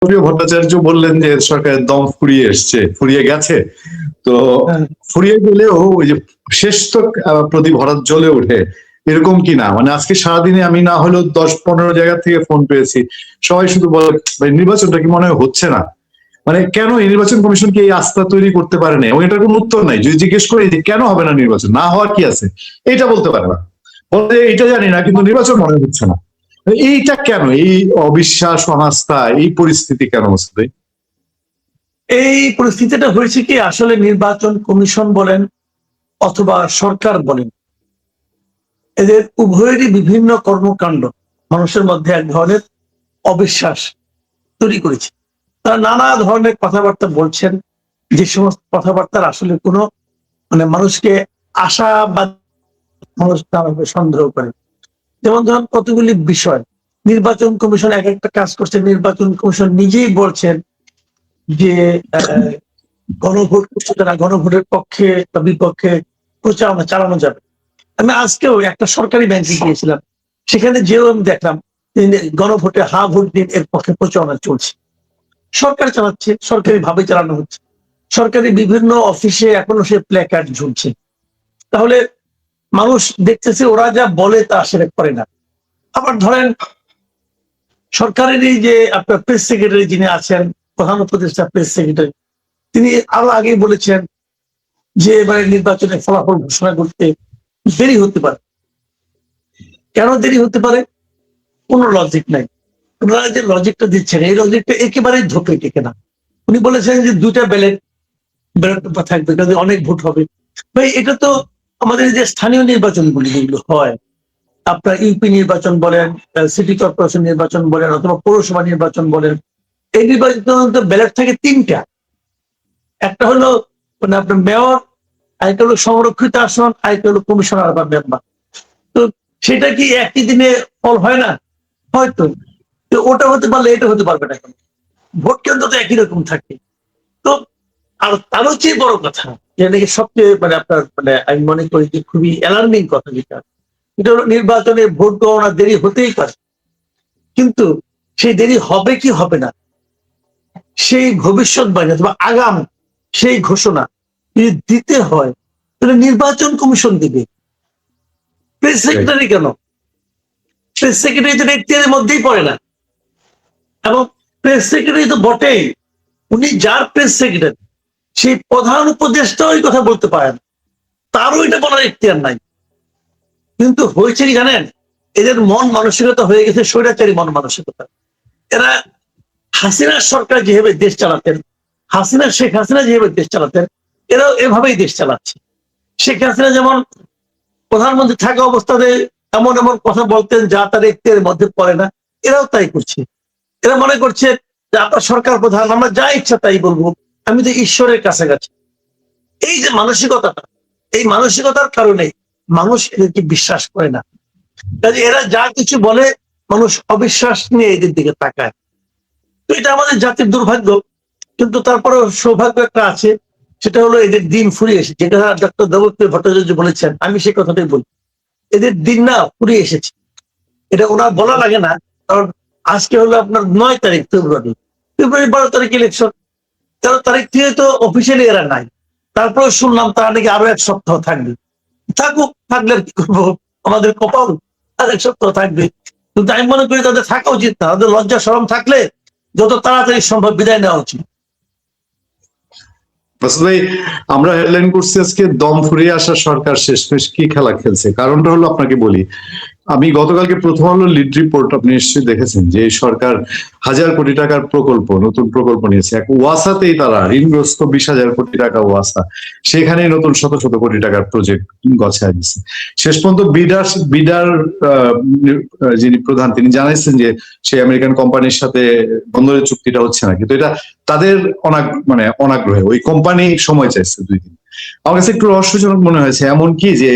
প্রিয় ভট্টাচার্য বললেন যে সরকারের দম ফুরিয়ে এসছে, ফুরিয়ে গেছে। তো ফুরিয়ে গেলেও ওই যে শেষ তো প্রতি ভরাট জ্বলে ওঠে, এরকম কি না? মানে আজকে সারাদিনে আমি না হলেও 10-15 জায়গা থেকে ফোন পেয়েছি, সবাই শুধু বলে ভাই নির্বাচনটা কি মনে হয় হচ্ছে না। মানে কেন এই নির্বাচন কমিশন কি এই আস্থা তৈরি করতে পারে না? এবং এটার কোনো উত্তর নাই। যদি জিজ্ঞেস করি যে কেন হবে না নির্বাচন, না হওয়ার কি আছে, এটা বলতে পারে না। বলতে এটা জানি না, কিন্তু নির্বাচন মনে হচ্ছে না। এইটা কেন? এই অবিশ্বাস, অনাস্থা, এই পরিস্থিতি কেন মুস্তাফা? এই পরিস্থিতিটা হয়েছে কি, আসলে নির্বাচন কমিশন বলেন অথবা সরকার বলেন, এদের উভয়েরই বিভিন্ন কর্মকাণ্ড মানুষের মধ্যে এক ধরনের অবিশ্বাস তৈরি করেছে। তারা নানা ধরনের কথাবার্তা বলছেন, যে সমস্ত কথাবার্তার আসলে কোনো মানুষকে আশাবাদ, মানুষ নানাভাবে সন্দেহ করে। যেমন ধরুন কতগুলি বিষয় নির্বাচন কমিশন এক একটা কাজ করছে। নির্বাচন কমিশন নিজেই বলছেন যে গণভোট করছে, তারা গণভোটের পক্ষে বা বিপক্ষে প্রচারণা চালানো যাবে। আমি আজকেও একটা সরকারি ব্যাংকে গিয়েছিলাম, সেখানে যেও আমি দেখলাম গণভোটে হা ভোট দিন এর পক্ষে প্রচারণা চলছে। সরকার চালাচ্ছে, সরকারি ভাবে চালানো হচ্ছে। সরকারি বিভিন্ন অফিসে এখনো সে প্লে কার্ড ঝুলছে। তাহলে মানুষ দেখতেছে ওরা যা বলে তা আসলে করে না। আবার ধরেন সরকারেরই যে আপনার প্রেস সেক্রেটারি যিনি আছেন, প্রধান উপদেষ্টা প্রেস সেক্রেটারি, তিনি আরো আগেই বলেছেন যে এবারে নির্বাচনের ফলাফল ঘোষণা করতে দেরি হতে পারে। কেন দেরি হতে পারে? কোনো লজিক নাই। ওনারা যে লজিকটা দিচ্ছেন, এই লজিকটা একেবারেই ধোপে টেকে না। উনি বলেছেন যে 2টা ব্যালট পেপার থাকবে, কাজে অনেক ভোট হবে। ভাই, এটা তো আমাদের যে স্থানীয় নির্বাচনগুলি যেগুলো হয়, আপনার ইউপি নির্বাচন বলেন, সিটি কর্পোরেশন নির্বাচন বলেন, অথবা পৌরসভা নির্বাচন বলেন, এই নির্বাচন ব্যালট থাকে 3টা। একটা হলো আপনার মেয়র, আরেকটা হলো সংরক্ষিত আসন, আরেকটা হলো কমিশনার বা মেম্বার। তো সেটা কি একই দিনে ফল হয় না? হয়তো। তো ওটা হতে পারলে এটা হতে পারবে না কেন? ভোট কেন্দ্র তো একই রকম থাকে। তো আর তারও চেয়ে বড় কথা, যেটা নাকি সবচেয়ে আপনার আমি মনে করি যে খুবই অ্যালার্মিং কথা, যেটা এটা হলো নির্বাচনে ভোট গণনা দেরি হতেই পারে, কিন্তু সেই দেরি হবে কি হবে না, সেই ভবিষ্যৎবাণী অথবা আগাম সেই ঘোষণা যদি দিতে হয়, তাহলে নির্বাচন কমিশন দিবে। প্রেস সেক্রেটারি কেন? প্রেস সেক্রেটারি তো এখতিয়ারের মধ্যেই পড়ে না। এবং প্রেস সেক্রেটারি তো বটেই, উনি যার প্রেস সেক্রেটারি, সেই প্রধান উপদেষ্টা ওই কথা বলতে পারেন, তারও এটা বলার এখতিয়ার নাই। কিন্তু হয়েছে কি জানেন, এদের মন মানসিকতা হয়ে গেছে স্বৈরাচারী মন মানসিকতা। এরা হাসিনার সরকার যেভাবে দেশ চালাতেন, শেখ হাসিনা যেভাবে দেশ চালাতেন, এরাও এভাবেই দেশ চালাচ্ছে। শেখ হাসিনা যেমন প্রধানমন্ত্রী থাকা অবস্থাতে এমন এমন কথা বলতেন যা তার এখতিয়ারের মধ্যে পড়ে না, এরাও তাই করছে। এরা মনে করছে যে আপনার সরকার প্রধান, আমরা যা ইচ্ছা তাই বলবো, আমি তো ঈশ্বরের কাছাকাছি। এই যে মানসিকতাটা, এই মানসিকতার কারণে মানুষ এদেরকে বিশ্বাস করে না। কাজে এরা যা কিছু বলে, মানুষ অবিশ্বাস নিয়ে এদের দিকে তাকায়। তো এটা আমাদের জাতির দুর্ভাগ্য। কিন্তু তারপরেও সৌভাগ্য একটা আছে, সেটা হলো এদের দিন ফুরিয়ে এসেছে। যেটা ডক্টর দেবপ্রিয় ভট্টাচার্য বলেছেন, আমি সেই কথাটাই বলি, এদের দিন না ফুরিয়ে এসেছে। এটা ওনার বলা লাগে না, কারণ আজকে হলো আপনার 9 তারিখ ফেব্রুয়ারি, 12 তারিখ ইলেকশন। 13 তারিখ থেকে তো অফিসিয়ালি এরা নাই। তারপরে শুনলাম তারা নাকি আরো 1 সপ্তাহ থাকবে। থাকুক, থাকলে কি করবো, আমাদের কপাল, আর 1 সপ্তাহ থাকবে। কিন্তু আমি মনে করি তাদের থাকা উচিত না। তাদের লজ্জা শরম থাকলে যত তাড়াতাড়ি সম্ভব বিদায় নেওয়া উচিত। ভাই, আমরা হেডলাইন করছি আজকে দম ফুরিয়ে আসা সরকার শেষমেশ কি খেলা খেলছে। কারণটা হলো আপনাকে বলি, আমি গতকালকে প্রথম আলো লিড রিপোর্ট আপনি নিশ্চয়ই দেখেছেন যে এই সরকার 1000 কোটি টাকার প্রকল্প, নতুন প্রকল্প নিয়েছে। এক ওয়াসাতেই তারা ঋণগ্রস্ত 20,000 কোটি টাকা ওয়াসা, সেখানেই নতুন শত শত কোটি টাকার প্রজেক্ট গছায় দিচ্ছে। শেষ পর্যন্ত বিডার যিনি প্রধান, তিনি জানাইছেন যে সেই আমেরিকান কোম্পানির সাথে বন্দরের চুক্তিটা হচ্ছে না, কিন্তু এটা তাদের অনাগ্রহে। ওই কোম্পানি সময় চাইছে 2 দিন। আমার কাছে একটু রহস্যজনক মনে হয়েছে। এমন কি যে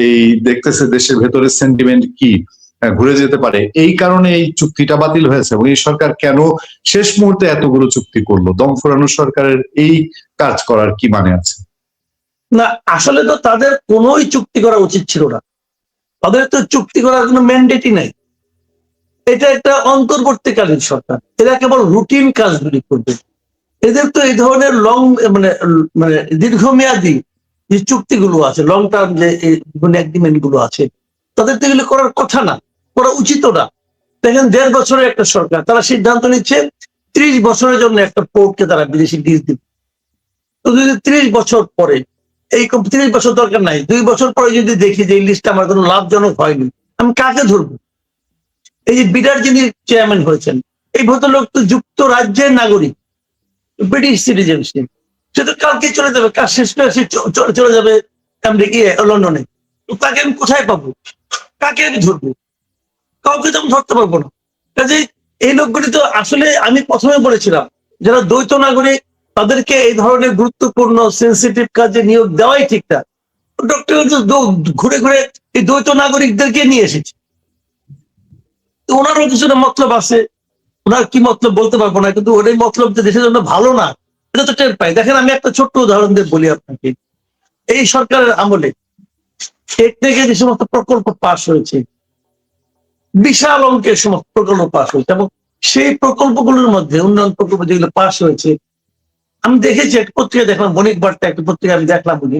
এই দেখতেছে দেশের ভেতরের সেন্টিমেন্ট কি ঘুরে যেতে পারে, এই কারণে এই চুক্তিটা বাতিল হয়েছে। এবং এই সরকার কেন শেষ মুহূর্তে এতগুলো চুক্তি করলো? দম ফুরানো সরকারের এই কাজ করার কি মানে আছে? না, আসলে তো তাদের কোনোই চুক্তি করা উচিত ছিল না। তাদের তো চুক্তি করার কোনো ম্যান্ডেটই নাই। এটা একটা অন্তর্বর্তীকালীন সরকার, এরা কেবল রুটিন কাজগুলি করবে। এদের তো এই ধরনের লং মানে মানে দীর্ঘমেয়াদী যে চুক্তিগুলো আছে, লং টার্ম যে এগ্রিমেন্ট গুলো আছে, তাদের তো এগুলো করার কথা না, করা উচিত না। দেখেন 1.5 বছরের একটা সরকার, তারা সিদ্ধান্ত নিচ্ছে 30 বছরের জন্য একটা পোর্টকে তারা বিদেশি লিজ দিবে। তো যদি 30 বছর পরে, এই 30 বছর দরকার নাই, 2 বছর পরে যদি দেখি যে এই লিস্টটা আমার কোনো লাভজনক হয়নি, আমি কাকে ধরবো? এই যে বিডার যিনি চেয়ারম্যান হয়েছেন, এই ভদ্রলোক তো যুক্তরাজ্যের নাগরিক, ব্রিটিশ সিটিজেনশিপ। সে তো কালকে চলে যাবে, কাজ শেষ করে সে চলে যাবে আমেরিকা, লন্ডনে। তো তাকে আমি কোথায় পাবো? কাকে আমি ধরবো? কাউকে তো আমি ধরতে পারবো না। কাজে এই লোকগুলি তো আসলে, আমি প্রথমে বলেছিলাম, যারা দ্বৈত নাগরিক তাদেরকে এই ধরনের গুরুত্বপূর্ণ সেন্সিটিভ কাজে নিয়োগ দেওয়াই ঠিক না। ডক্টর ঘুরে ঘুরে এই দ্বৈত নাগরিকদেরকে নিয়ে এসেছে। তো ওনারও কিছু মতলব আছে, ওনার কি মতলব বলতে পারবো না, কিন্তু ওর এই মতলব যে দেশের জন্য ভালো না, এটা তো টের পাই। দেখেন, আমি একটা ছোট্ট উদাহরণ দিয়ে বলি আপনাকে। এই সরকারের আমলে এক থেকে যে সমস্ত প্রকল্প পাশ হয়েছে, বিশাল অঙ্কের সমস্ত প্রকল্প পাশ হয়েছে, এবং সেই প্রকল্পগুলোর মধ্যে উন্নয়ন প্রকল্প যেগুলো পাশ হয়েছে, আমি দেখেছি একটা পত্রিকা দেখলাম, বণিক বার্তা একটা পত্রিকা আমি দেখলাম, বলি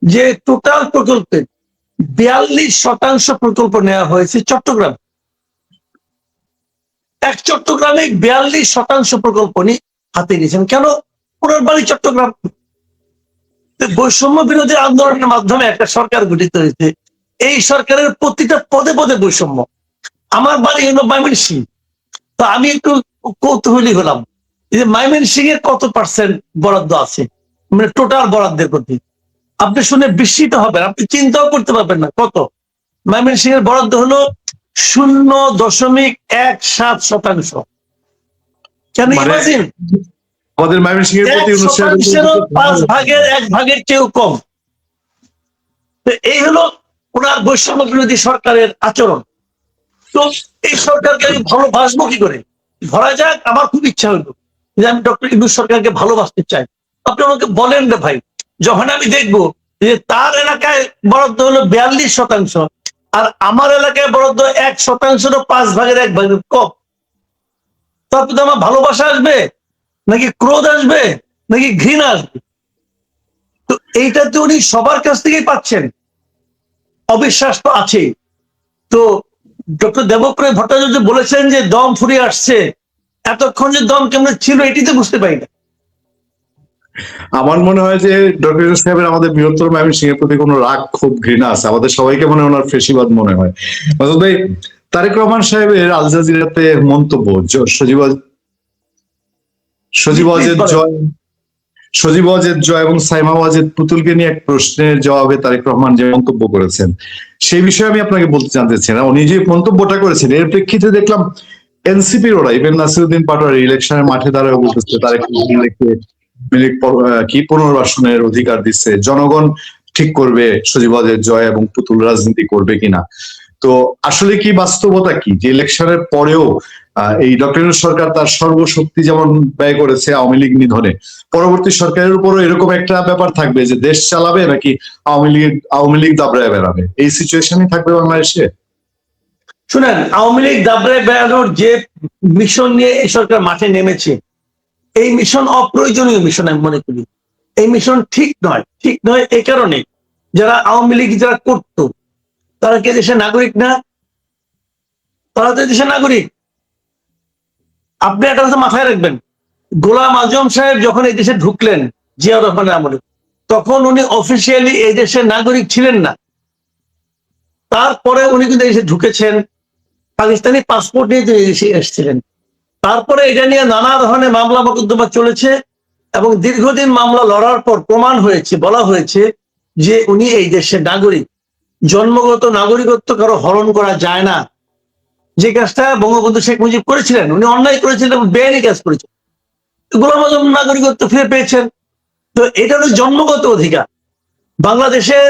যে টোটাল প্রকল্পের 42% প্রকল্প নেওয়া হয়েছে চট্টগ্রাম। চট্টগ্রামে 42% প্রকল্প নিয়ে হাতে নিয়েছেন। কেন? ওনার বাড়ি চট্টগ্রাম। বৈষম্য বিরোধী আন্দোলনের মাধ্যমে একটা সরকার গঠিত হয়েছে। এই সরকারের প্রতিটা পদে পদে বৈষম্য। আমার বাড়ি হলো ময়মনসিংহ, তো আমি একটু কৌতূহলী হলাম যে ময়মনসিংহে কত পার্সেন্ট বরাদ্দ আছে, মানে টোটাল বরাদ্দের প্রতি। আপনি শুনে বিস্মিত হবেন, আপনি চিন্তাও করতে পারবেন না কত। ময়মনসিংহের বরাদ্দ হলো 0.17%। কেন? ইমাজিন, আমাদের ময়মনসিংহের প্রতি 1/5 চেয়েও কম। তো এই হলো ওনার বৈষম্য বিরোধী সরকারের আচরণ। তো এই সরকারকে আমি ভালোবাসবো কি করে? ধরা যাক আমার খুব ইচ্ছা হইলো যে আমি ডক্টর ইউনূস সরকারকে ভালোবাসতে চাই। আপনি আমাকে বলেন রে ভাই, যখন আমি দেখবো যে তার এলাকায় বরাদ্দ হলো 42%, আর আমার এলাকায় বরাদ্দ 1%, 1/5 কম, তারপর তো আমার ভালোবাসা আসবে নাকি ক্রোধ আসবে নাকি ঘৃণা আসবে? তো এইটা তো উনি সবার কাছ থেকেই পাচ্ছেন, অবিশ্বাস তো আছে। তো ডক্টর দেবপ্রিয় ভট্টাচার্য বলেছেন যে দম ফুরিয়ে আসছে, এতক্ষণ যে দম কেমন ছিল এটি তো বুঝতে পারি না। আমার মনে হয় যে ডক্টর ইউনূস সাহেবের আমাদের বৃহত্তর ময়মনসিংহের প্রতি কোনো রাগ, ক্ষোভ, ঘৃণা আছে। আমাদের সবাইকে মনে হয় ওনার ফেসিবাদ মনে হয়। মাসুদ ভাই, তারেক রহমান সাহেবের আল জাজিরাতে মন্তব্য, সজীব ওয়াজেদ জয় এবং সাইমা ওয়াজেদ পুতুলকে নিয়ে এক প্রশ্নের জবাবে তারেক রহমান যে মন্তব্য করেছেন, সেই বিষয়ে আমি আপনাকে বলতে জানতে চাই না। উনি যে মন্তব্যটা করেছেন, এর প্রেক্ষিতে দেখলাম এনসিপির ওরা, ইভেন নাসিরউদ্দিন পাটোয়ারি ইলেকশনের মাঠে দাঁড়ায় বলতেছে তারেক কি পুনর্বাসনের অধিকার দিচ্ছে, জনগণ ঠিক করবে সজীব ওয়াজেদ জয় এবং পুতুল রাজনীতি করবে কিনা। তো আসলে কি বাস্তবতা কি যে ইলেকশনের পরেও এই ডক্টর ইউনূস সরকার তার সর্বশক্তি যেমন ব্যয় করেছে আওয়ামী লীগ নিধনে, পরবর্তী সরকারের উপরও এরকম একটা ব্যাপার থাকবে যে দেশ চালাবে নাকি আওয়ামী লীগ দাবড়ায় বেড়াবে, এই সিচুয়েশনই থাকবে বাংলাদেশে? শুনেন, আওয়ামী লীগ দাবড়ায় বেড়ানোর যে মিশন নিয়ে এই সরকার মাঠে নেমেছে, এই মিশন অপ্রয়োজনীয় মিশন আমি মনে করি। এই মিশন ঠিক নয়। ঠিক নয় এই কারণে, যারা আওয়ামী লীগ যারা করতো, তারা কি দেশের নাগরিক না? তারা তো দেশের নাগরিক। আপনি একটা কথা মাথায় রাখবেন, গোলাম আজম সাহেব যখন এই দেশে ঢুকলেন জিয়াউর রহমানের আমলে, তখন উনি অফিসিয়ালি এই দেশের নাগরিক ছিলেন না। তারপরে উনি কিন্তু এসে ঢুকেছেন, পাকিস্তানি পাসপোর্ট নিয়ে তিনি এসে এসেছিলেন। তারপরে এটা নিয়ে নানা ধরনের মামলা মোকদ্দমা চলেছে, এবং দীর্ঘদিন মামলা লড়ার পর প্রমাণ হয়েছে, বলা হয়েছে যে উনি এই দেশের নাগরিক। জন্মগত নাগরিকত্ব কারো হরণ করা যায় না। যে কাজটা বঙ্গবন্ধু শেখ মুজিব করেছিলেন, উনি অন্যায় করেছিলেন এবং বেআইনি কাজ করেছেন, গোলাম আজম নাগরিকত্ব ফিরে পেয়েছেন। তো এটা হলো জন্মগত অধিকার। বাংলাদেশের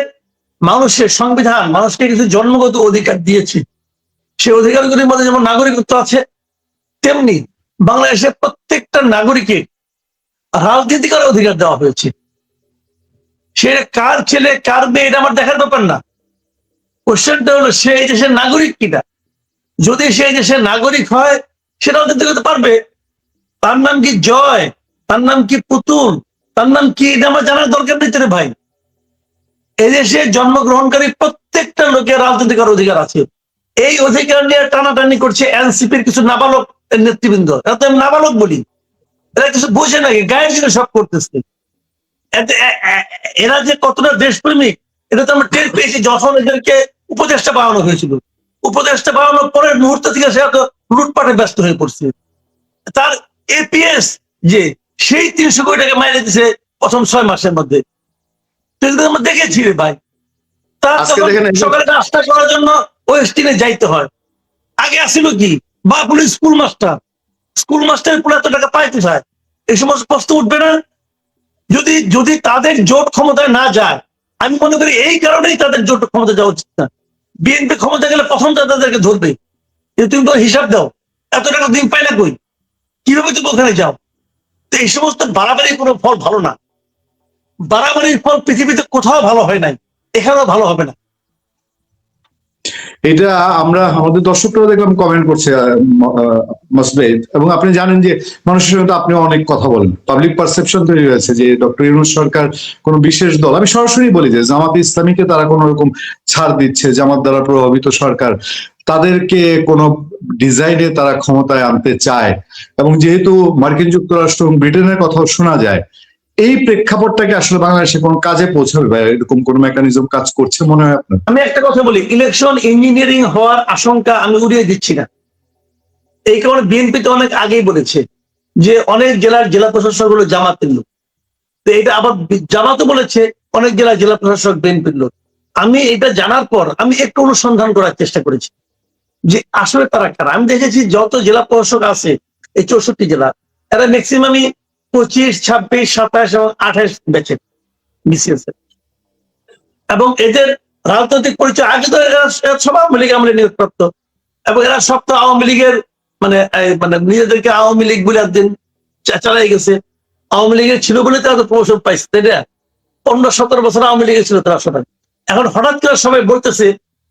মানুষের সংবিধান মানুষকে কিছু জন্মগত অধিকার দিয়েছে। সেই অধিকারগুলির মধ্যে যেমন নাগরিকত্ব আছে, তেমনি বাংলাদেশের প্রত্যেকটা নাগরিকের রাজনীতি করার অধিকার দেওয়া হয়েছে। সে কার ছেলে কার মেয়ে এটা আমার দেখার ব্যাপার না। কোশ্চেনটা হলো সে এই দেশের নাগরিক কিনা। যদি সেই দেশের নাগরিক হয় সেটাও কিন্তু করতে পারবে। তার নাম কি জয়, তার নাম কি পুতুল, তার নাম কি, এটা আমার জানার দরকার নেই রে ভাই। এদেশে জন্মগ্রহণকারী প্রত্যেকটা লোকের রাজনৈতিক অধিকার আছে। এই অধিকার নিয়ে টানাটানি করছে এনসিপির কিছু নাবালক নেতৃবৃন্দ। এরা তো আমি নাবালক বলি, এরা কিছু বোঝে নাকি, গায়ের জন্য সব করতেছে। এরা যে কতটা দেশপ্রেমিক এটা তো আমরা টের পেয়েছি যখন এদেরকে উপদেষ্টা বানানো হয়েছিল। উপদেষ্টা বানানোর পরের মুহূর্ত থেকে সে তো লুটপাটে ব্যস্ত হয়ে পড়ছে। তার এপিএস যে সেই 300 কোটি টাকা মাইনে দিছে প্রথম 6 মাসের মধ্যে, আমরা দেখেছি রে ভাই। তার সকালে নাস্তা করার জন্য ওয়েস্টিনে যাইতে হয়। আগে আসছিল কি বাপুলি স্কুল মাস্টার, স্কুল মাস্টারের পুরো এত টাকা পায় কোথায়? এই সমস্ত প্রশ্ন উঠবে না যদি যদি তাদের জোট ক্ষমতায় না যায়। আমি মনে করি এই কারণেই তাদের জোট ক্ষমতা যাওয়া উচিত না। বিএনপি ক্ষমতা গেলে প্রথম তাদেরকে ধরবে, তুমি তো হিসাব দাও এত টাকা দিন পাই না কই, কিভাবে তুমি ওখানে যাও? তো এই সমস্ত বাড়াবাড়ির কোনো ফল ভালো না। বাড়াবাড়ির ফল পৃথিবীতে কোথাও ভালো হয় নাই, এখানেও ভালো হবে না। এটা আমরা আমাদের দর্শকরাও দেখলাম কমেন্ট করছে মাসবেদ, এবং আপনি জানেন যে মানুষের সঙ্গে আপনি অনেক কথা বলেন, পাবলিক পারসেপশন তৈরি হয়েছে যে ডক্টর ইউনূস সরকার কোন বিশেষ দল। আমি সরাসরি বলি যে জামাত ইসলামীকে তারা কোন রকম ছাড় দিচ্ছে, জামাত দ্বারা প্রভাবিত সরকার তাদেরকে কোন ডিজাইনে তারা ক্ষমতায় আনতে চায়, এবং যেহেতু মার্কিন যুক্তরাষ্ট্র এবং ব্রিটেনের কথাও শোনা যায়, এই প্রেক্ষাপটটাকে আসলে বাংলাদেশে কোন কাজে পৌঁছাবে বা এরকম কোন মেকানিজম কাজ করছে মনে হয় আপনার? আমি একটা কথা বলি, ইলেকশন ইঞ্জিনিয়ারিং হওয়ার আশঙ্কা আমি উড়িয়ে দিচ্ছি না। এই কারণে বিএনপি তো অনেক আগেই বলেছে যে অনেক জেলার জেলা প্রশাসক গুলো জামাতের লোক। তো এটা আবার জামাতও বলেছে অনেক জেলার জেলা প্রশাসক বিএনপির লোক। আমি এটা জানার পর আমি একটু অনুসন্ধান করার চেষ্টা করেছি যে আসলে তারা কারা। আমি দেখেছি যত জেলা প্রশাসক আছে এই 64 জেলা, এরা ম্যাক্সিমামই 25, 26, 27 এবং 28 ব্যাচের বিসিএস। এবং এদের রাজনৈতিক পরিচয় আগে তো এরা সব আওয়ামী লীগ আমলে নিয়োগপ্রাপ্ত, এবং এরা সব তো আওয়ামী লীগের মানে মানে নিজেদেরকে আওয়ামী লীগ বলে একদিন চালাই গেছে। আওয়ামী লীগের ছিল বলে তারা তো প্রমোশন পাইছে, তাই না? 15-17 বছর আওয়ামী লীগের ছিল তারা সবাই। এখন হঠাৎ করে সবাই বলতেছে,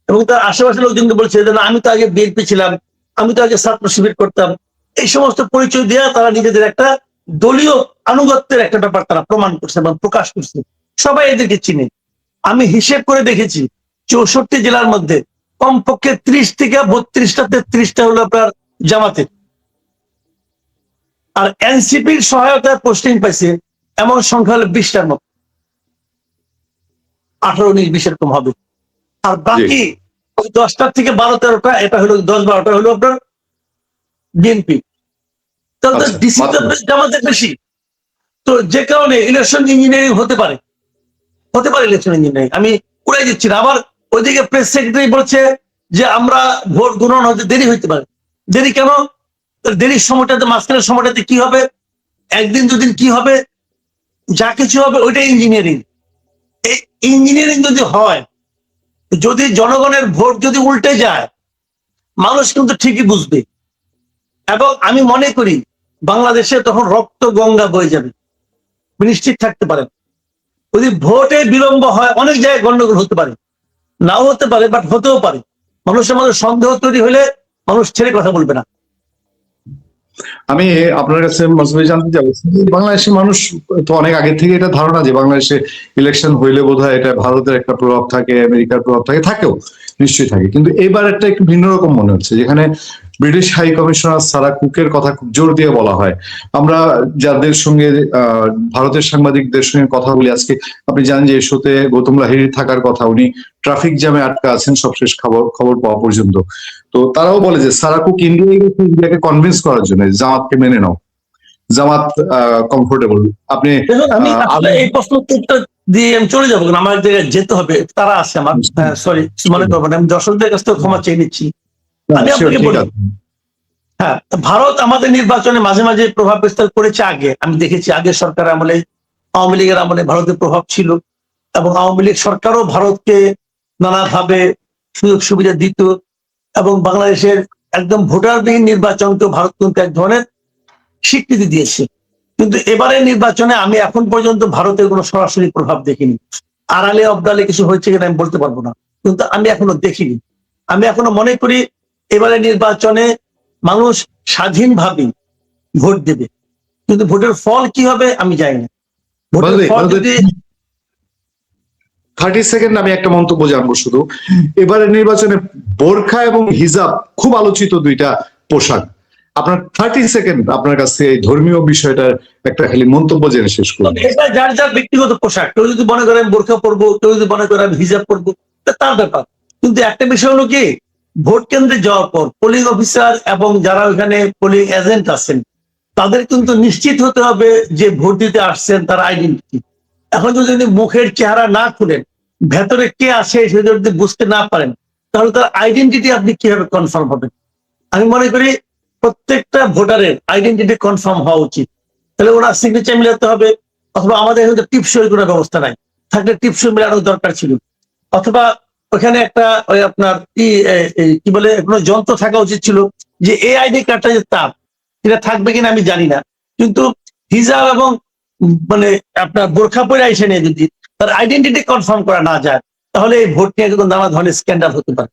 এবং তার আশেপাশের লোকজনকে বলছে যে আমি তো আগে বিএনপি ছিলাম, আমি তো আগে ছাত্র শিবির করতাম। এই সমস্ত পরিচয় দেওয়া তারা নিজেদের একটা দলীয় আনুগত্যের একটা ব্যাপার তারা প্রমাণ করছে এবং প্রকাশ করছে। সবাই এদেরকে চিনে। আমি হিসেব করে দেখেছি 64 জেলার মধ্যে কমপক্ষে 30 থেকে 32টা 33টা হলো আপনার জামাতের, আর এনসিপির সহায়তায় পোস্টিং পাইছে এমন সংখ্যা হলো 20টার মতো, 18-19-20 এরকম হবে। আর বাকি 10টার থেকে 12-13টা, এটা হলো 10-12টা হলো আপনার বিএনপি। তাহলে ডিসিপ্লিন জামাতের বেশি। তো যে কারণে ইলেকশন ইঞ্জিনিয়ারিং হতে পারে ইলেকশন ইঞ্জিনিয়ারিং। আমি উড়াই দিচ্ছি না। আবার ওইদিকে প্রেস সেক্রেটারি বলছে যে আমরা ভোট গ্রহণ হতে দেরি হইতে পারে। দেরি কেন? দেরির সময়টাতে, মাঝখানের সময়টাতে কি হবে, একদিন দুদিন কি হবে, যা কিছু হবে ওইটা ইঞ্জিনিয়ারিং। এই ইঞ্জিনিয়ারিং যদি হয়, যদি জনগণের ভোট যদি উল্টে যায়, মানুষ কিন্তু ঠিকই বুঝবে। এবং আমি মনে করি বাংলাদেশে তখন রক্ত গঙ্গা বয়ে যাবে, নিশ্চিত থাকতে পারেন। যদি ভোটে বিলম্ব হয়, অনেক জায়গায় গন্ডগোল হতে পারে, নাও হতে পারে, বাট হতেও পারে। মানুষের মধ্যে সন্দেহ তৈরি হলে মানুষ ছেড়ে কথা বলবে না। আমি আপনার কাছে জানতে চাই, বাংলাদেশের মানুষ তো অনেক আগে থেকে এটা ধারণা যে বাংলাদেশে ইলেকশন হইলে বোধহয় এটা ভারতের একটা প্রভাব থাকে, আমেরিকার প্রভাব থাকে, থাকেও নিশ্চয়ই থাকে, কিন্তু এবার একটা একটু ভিন্ন রকম মনে হচ্ছে, যেখানে ব্রিটিশ হাই কমিশনার সারা কুকের কথা খুব জোর দিয়ে বলা হয়। আমরা যাদের সঙ্গে ভারতের সাংবাদিকদের সঙ্গে কথা বলি আজকে, আপনি জানেন যে শোতে গৌতম লাহিড়ী থাকার কথা, উনি ট্রাফিক জ্যামে আটকা আছেন সবশেষ খবর পাওয়া পর্যন্ত। তো তারাও বলে যে সারা কুক ইন্ডিয়াকে কনভিন্স করার জন্য জামাতকে মেনে নাও, জামাত কমফোর্টেবল। আপনি আমি আসলে এই প্রশ্ন দিয়ে আমি চলে যাবো, কারণ আমার জায়গায় যেতে হবে, তারা আছে আমার, সরি মনে করবেন, আমি দর্শকদের কাছ থেকে ক্ষমা চেয়ে নিচ্ছি। আমি আপনাকে বলি, হ্যাঁ, ভারত আমাদের নির্বাচনে মাঝে মাঝে প্রভাব বিস্তার করেছে। আগে আমি দেখেছি, আগের সরকার আমলে, আওয়ামী লীগের আমলে ভারতের প্রভাব ছিল, এবং আওয়ামী লীগ সরকারও ভারতকে নানাভাবে সুযোগ সুবিধা দিত, এবং বাংলাদেশের একদম ভোটারবিহীন নির্বাচনকে ভারত কিন্তু এক ধরনের স্বীকৃতি দিয়েছে। কিন্তু এবারের নির্বাচনে আমি এখন পর্যন্ত ভারতের কোনো সরাসরি প্রভাব দেখিনি। আড়ালে অবদালে কিছু হয়েছে কিনা আমি বলতে পারবো না, কিন্তু আমি এখনো দেখিনি। আমি এখনো মনে করি এবারে নির্বাচনে মানুষ স্বাধীনভাবে ভোট দেবে, কিন্তু ভোটের ফল কি হবে আমি জানি না। ভোটের ফল যদি 30 সেকেন্ড আমি একটা মন্তব্য জানবো শুধু। এবারে নির্বাচনে বোরখা এবং হিজাব খুব আলোচিত দুইটা পোশাক। আপনার 30 সেকেন্ড আপনার কাছ থেকে এই ধর্মীয় বিষয়টার একটা খালি মন্তব্য জেনে শেষ করুন। এটা যার যার ব্যক্তিগত পোশাক, কেউ যদি মনে করেন বোরখা পরবো, কেউ যদি মনে করেন হিজাব পরবো, তার ব্যাপার। কিন্তু একটা বিষয় হলো কি, ভোট কেন্দ্রে যাওয়ার পর পোলিং অফিসার এবং যারা ওখানে পোলিং এজেন্ট আছেন তাদের কিন্তু নিশ্চিত হতে হবে যে ভোট দিতে আসছেন তার আইডেন্টিটি। এখন যদি উনি মুখের চেহারা না খুলেন, ভেতরে কে আছে সেটা যদি বুঝতে না পারেন, তাহলে তার আইডেন্টিটি আপনি কিভাবে কনফার্ম হবেন? আমি মনে করি প্রত্যেকটা ভোটারের আইডেন্টিটি কনফার্ম হওয়া উচিত। তাহলে ওরা সিগনেচার মিলাতে হবে, অথবা আমাদের এখানে টিপসই কোনো ব্যবস্থা নাই, থাকলে টিপসই মেলানোর দরকার ছিল, অথবা ওখানে একটা ওই আপনার কি বলে কোনো যন্ত্র থাকা উচিত ছিল যে এই আইডি কার্ডটা যে তার, এটা থাকবে কিনা আমি জানি না। কিন্তু হিজাব এবং মানে আপনার বোরখা পরে এসে নিয়ে যদি তার আইডেন্টিটি কনফার্ম করা না যায়, তাহলে এই ভোট নিয়ে কিন্তু নানা ধরনের স্ক্যান্ডাল হতে পারে।